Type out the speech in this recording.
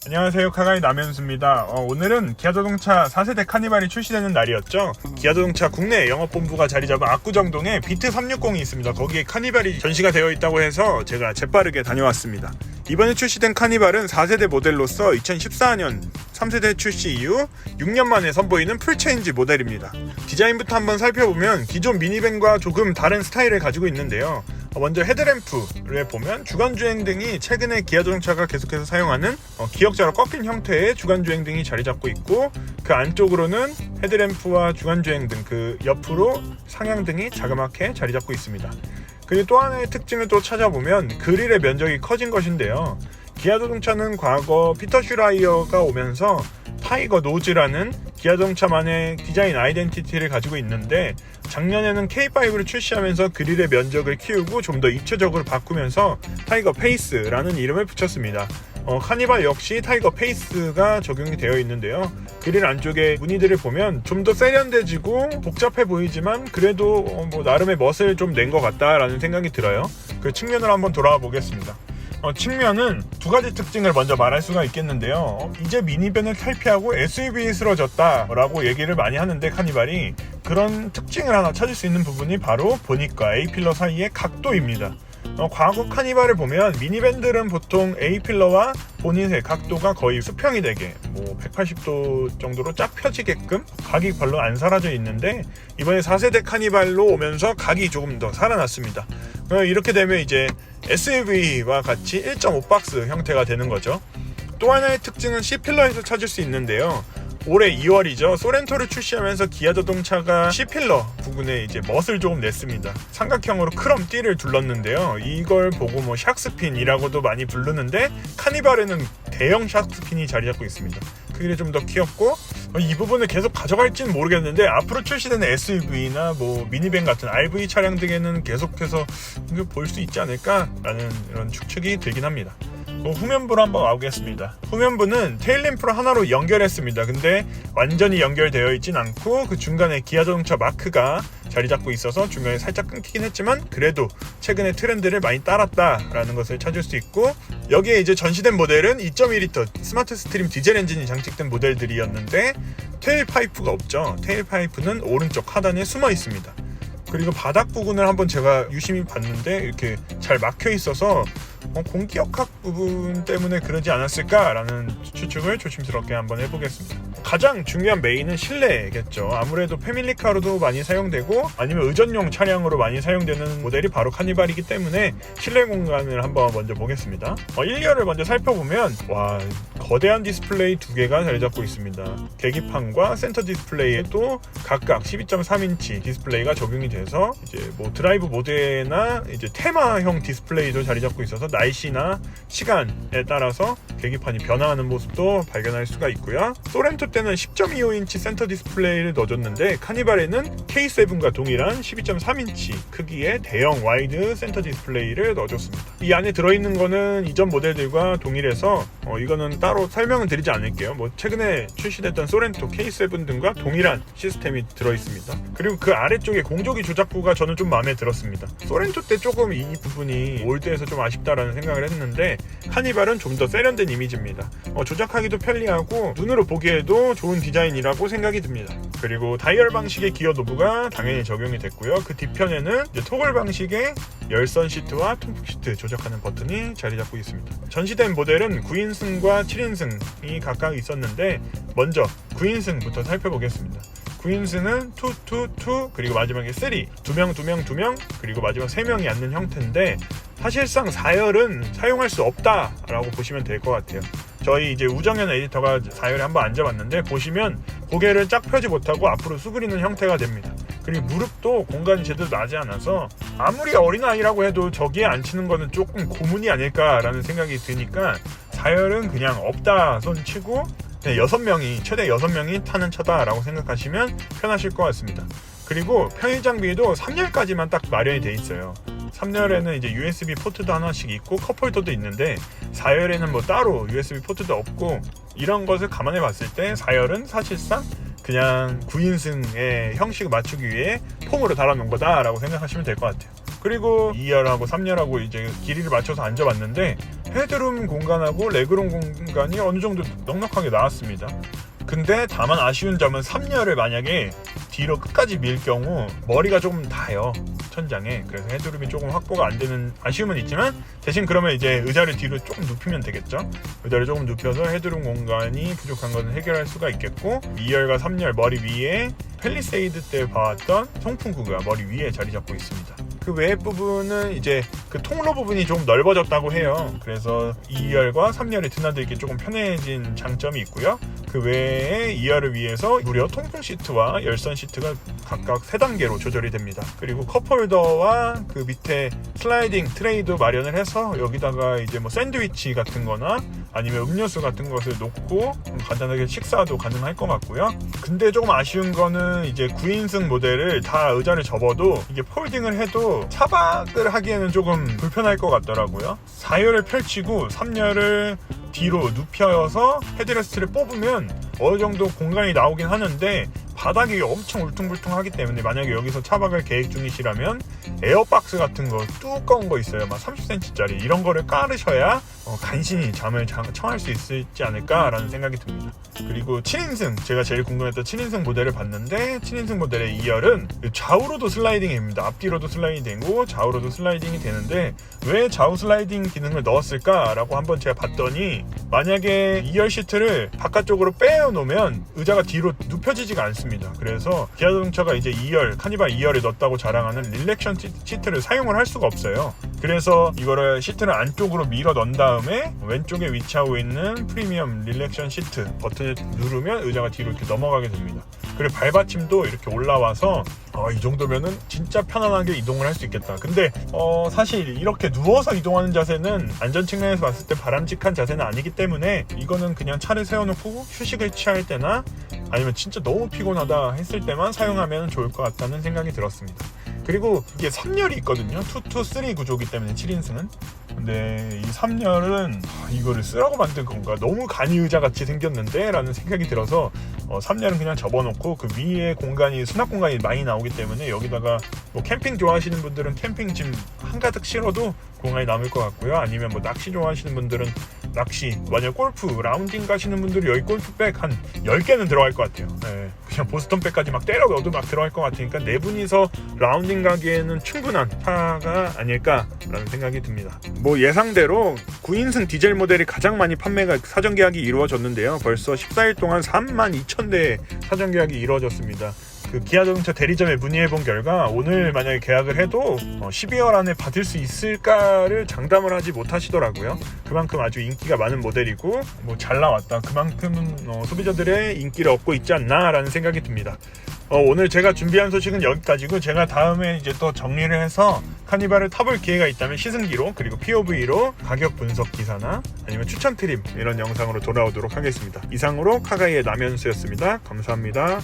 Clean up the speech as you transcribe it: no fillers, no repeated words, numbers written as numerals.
안녕하세요, 카가이 남현수입니다. 오늘은 기아자동차 4세대 카니발이 출시되는 날이었죠. 기아자동차 국내 영업본부가 자리잡은 압구정동에 비트 360이 있습니다. 거기에 카니발이 전시가 되어 있다고 해서 제가 재빠르게 다녀왔습니다. 이번에 출시된 카니발은 4세대 모델로서 2014년 3세대 출시 이후 6년 만에 선보이는 풀체인지 모델입니다. 디자인부터 한번 살펴보면 기존 미니밴과 조금 다른 스타일을 가지고 있는데요. 먼저 헤드램프를 보면 주간주행등이 최근에 기아자동차가 계속해서 사용하는 기역자로 꺾인 형태의 주간주행등이 자리잡고 있고, 그 안쪽으로는 헤드램프와 주간주행등 그 옆으로 상향등이 자그맣게 자리잡고 있습니다. 그리고 또 하나의 특징을 또 찾아보면 그릴의 면적이 커진 것인데요. 기아자동차는 과거 피터 슈라이어가 오면서 타이거 노즈라는 기아자동차만의 디자인 아이덴티티를 가지고 있는데, 작년에는 K5를 출시하면서 그릴의 면적을 키우고 좀 더 입체적으로 바꾸면서 타이거 페이스라는 이름을 붙였습니다. 카니발 역시 타이거 페이스가 적용이 되어 있는데요. 그릴 안쪽에 무늬들을 보면 좀 더 세련돼지고 복잡해 보이지만 그래도 나름의 멋을 좀 낸 것 같다라는 생각이 들어요. 그 측면을 한번 돌아와 보겠습니다. 측면은 두 가지 특징을 먼저 말할 수가 있겠는데요. 이제 미니밴을 탈피하고 SUV스러워졌다라고 얘기를 많이 하는데, 카니발이 그런 특징을 하나 찾을 수 있는 부분이 바로 보닛과 A필러 사이의 각도입니다. 과거 카니발을 보면 미니밴들은 보통 A필러와 보닛의 각도가 거의 수평이 되게 180도 정도로 쫙 펴지게끔 각이 별로 안 사라져 있는데, 이번에 4세대 카니발로 오면서 각이 조금 더 살아났습니다. 이렇게 되면 이제 SUV와 같이 1.5박스 형태가 되는 거죠. 또 하나의 특징은 C필러에서 찾을 수 있는데요. 올해 2월이죠. 소렌토를 출시하면서 기아자동차가 C필러 부분에 이제 멋을 조금 냈습니다. 삼각형으로 크롬 띠를 둘렀는데요. 이걸 보고 샥스핀이라고도 많이 부르는데, 카니발에는 대형 샥스핀이 자리 잡고 있습니다. 그게 좀 더 귀엽고, 이 부분을 계속 가져갈지는 모르겠는데 앞으로 출시되는 SUV나 미니밴 같은 RV 차량 등에는 계속해서 볼 수 있지 않을까라는 이런 추측이 들긴 합니다. 후면부로 한번 와보겠습니다. 후면부는 테일램프를 하나로 연결했습니다. 근데 완전히 연결되어 있진 않고 그 중간에 기아자동차 마크가 자리 잡고 있어서 중간에 살짝 끊기긴 했지만 그래도 최근의 트렌드를 많이 따랐다라는 것을 찾을 수 있고, 여기에 이제 전시된 모델은 2.2L 스마트 스트림 디젤 엔진이 장착된 모델들이었는데 테일 파이프가 없죠. 테일 파이프는 오른쪽 하단에 숨어 있습니다. 그리고 바닥 부분을 한번 제가 유심히 봤는데 이렇게 잘 막혀 있어서 공기역학 부분 때문에 그러지 않았을까라는 추측을 조심스럽게 한번 해보겠습니다. 가장 중요한 메인은 실내겠죠. 아무래도 패밀리카로도 많이 사용되고 아니면 의전용 차량으로 많이 사용되는 모델이 바로 카니발이기 때문에 실내 공간을 한번 먼저 보겠습니다. 1열을 먼저 살펴보면 거대한 디스플레이 두 개가 자리 잡고 있습니다. 계기판과 센터 디스플레이에도 각각 12.3인치 디스플레이가 적용이 돼서 이제 드라이브 모드나 이제 테마형 디스플레이도 자리 잡고 있어서 날씨나 시간에 따라서 계기판이 변화하는 모습도 발견할 수가 있고요. 소렌토 때는 10.25인치 센터 디스플레이를 넣어줬는데 카니발에는 K7과 동일한 12.3인치 크기의 대형 와이드 센터 디스플레이를 넣어줬습니다. 이 안에 들어있는 거는 이전 모델들과 동일해서 이거는 따로 설명은 드리지 않을게요. 최근에 출시됐던 소렌토 K7 등과 동일한 시스템이 들어있습니다. 그리고 그 아래쪽에 공조기 조작부가 저는 좀 마음에 들었습니다. 소렌토 때 조금 이 부분이 올드해서 좀 아쉽다라는 생각을 했는데, 카니발은 좀 더 세련된 이미지입니다. 조작하기도 편리하고 눈으로 보기에도 좋은 디자인이라고 생각이 듭니다. 그리고 다이얼 방식의 기어 노브가 당연히 적용이 됐고요. 그 뒤편에는 이제 토글 방식의 열선 시트와 통풍 시트 조작하는 버튼이 자리 잡고 있습니다. 전시된 모델은 9인승과 7인승이 각각 있었는데 먼저 9인승부터 살펴보겠습니다. 9인승은 2, 그리고 마지막에 3, 2명, 그리고 마지막 3명이 앉는 형태인데, 사실상 4열은 사용할 수 없다라고 보시면 될 것 같아요. 저희 이제 우정현 에디터가 4열에 한번 앉아봤는데 보시면 고개를 쫙 펴지 못하고 앞으로 수그리는 형태가 됩니다. 그리고 무릎도 공간이 제대로 나지 않아서 아무리 어린아이라고 해도 저기에 앉히는 거는 조금 고문이 아닐까라는 생각이 드니까 4열은 그냥 없다 손 치고 최대 6명이 타는 차다라고 생각하시면 편하실 것 같습니다. 그리고 편의 장비도 3열까지만 딱 마련이 돼 있어요. 3열에는 이제 USB 포트도 하나씩 있고 컵홀더도 있는데 4열에는 따로 USB 포트도 없고, 이런 것을 감안해 봤을 때 4열은 사실상 그냥 9인승의 형식을 맞추기 위해 폼으로 달아놓은 거다라고 생각하시면 될 것 같아요. 그리고 2열하고 3열하고 이제 길이를 맞춰서 앉아봤는데 헤드룸 공간하고 레그룸 공간이 어느 정도 넉넉하게 나왔습니다. 근데 다만 아쉬운 점은 3열을 만약에 뒤로 끝까지 밀 경우 머리가 조금 닿아요, 천장에. 그래서 헤드룸이 조금 확보가 안 되는 아쉬움은 있지만, 대신 그러면 이제 의자를 뒤로 조금 눕히면 되겠죠. 의자를 조금 눕혀서 헤드룸 공간이 부족한 것은 해결할 수가 있겠고, 2열과 3열 머리 위에 팰리세이드 때 봐왔던 송풍 구가 머리 위에 자리 잡고 있습니다. 그 외의 부분은 이제 그 통로 부분이 좀 넓어졌다고 해요. 그래서 2열과 3열이 드나들기 조금 편해진 장점이 있고요. 그 외에 2열을 위해서 무려 통풍 시트와 열선 시트가 각각 3단계로 조절이 됩니다. 그리고 컵홀더와 그 밑에 슬라이딩 트레이도 마련을 해서 여기다가 이제 뭐 샌드위치 같은 거나 아니면 음료수 같은 것을 놓고 간단하게 식사도 가능할 것 같고요. 근데 조금 아쉬운 거는 이제 9인승 모델을 다 의자를 접어도 이게 폴딩을 해도 차박을 하기에는 조금 불편할 것 같더라고요. 4열을 펼치고 3열을 뒤로 눕혀서 헤드레스트를 뽑으면 어느 정도 공간이 나오긴 하는데 바닥이 엄청 울퉁불퉁하기 때문에 만약에 여기서 차박을 계획 중이시라면 에어박스 같은 거 두꺼운 거 있어요. 막 30cm짜리 이런 거를 깔으셔야 간신히 잠을 청할 수 있지 않을까라는 생각이 듭니다. 그리고 7인승, 제가 제일 궁금했던 7인승 모델을 봤는데 7인승 모델의 2열은 좌우로도 슬라이딩입니다. 앞뒤로도 슬라이딩이 되고 좌우로도 슬라이딩이 되는데 왜 좌우 슬라이딩 기능을 넣었을까라고 한번 제가 봤더니, 만약에 2열 시트를 바깥쪽으로 빼놓으면 의자가 뒤로 눕혀지지가 않습니다. 그래서 기아자동차가 이제 2열, 카니발 2열에 넣었다고 자랑하는 릴렉션 시트를 사용을 할 수가 없어요. 그래서 이거를 시트를 안쪽으로 밀어 넣은 다음에 왼쪽에 위치하고 있는 프리미엄 릴렉션 시트 버튼을 누르면 의자가 뒤로 이렇게 넘어가게 됩니다. 그리고 발받침도 이렇게 올라와서 이 정도면은 진짜 편안하게 이동을 할 수 있겠다. 근데 사실 이렇게 누워서 이동하는 자세는 안전 측면에서 봤을 때 바람직한 자세는 아니기 때문에 이거는 그냥 차를 세워놓고 휴식을 취할 때나 아니면 진짜 너무 피곤하다 했을 때만 사용하면 좋을 것 같다는 생각이 들었습니다. 그리고 이게 3열이 있거든요. 2-3 구조기 때문에 7인승은. 근데 이 3열은 이거를 쓰라고 만든 건가? 너무 간이 의자 같이 생겼는데? 라는 생각이 들어서 3열은 그냥 접어놓고 그 위에 공간이 수납 공간이 많이 나오기 때문에 여기다가 뭐 캠핑 좋아하시는 분들은 캠핑 짐 한가득 실어도 공간이 남을 것 같고요. 아니면 뭐 낚시 좋아하시는 분들은 낚시, 만약 골프, 라운딩 가시는 분들이 여기 골프백 한 10개는 들어갈 것 같아요. 네, 그냥 보스턴백까지 막 때려 넣어도 막 들어갈 것 같으니까 4분이서 라운딩 가기에는 충분한 차가 아닐까라는 생각이 듭니다. 뭐 예상대로 9인승 디젤 모델이 가장 많이 판매가 사전 계약이 이루어졌는데요. 벌써 14일 동안 32,000대 사전 계약이 이루어졌습니다. 그 기아자동차 대리점에 문의해본 결과 오늘 만약에 계약을 해도 12월 안에 받을 수 있을까를 장담을 하지 못하시더라고요. 그만큼 아주 인기가 많은 모델이고 뭐 잘 나왔다, 그만큼 소비자들의 인기를 얻고 있지 않나 라는 생각이 듭니다. 오늘 제가 준비한 소식은 여기까지고, 제가 다음에 이제 또 정리를 해서 카니발을 타볼 기회가 있다면 시승기로 그리고 POV로 가격 분석 기사나 아니면 추천 트림 이런 영상으로 돌아오도록 하겠습니다. 이상으로 카가이의 남현수였습니다. 감사합니다.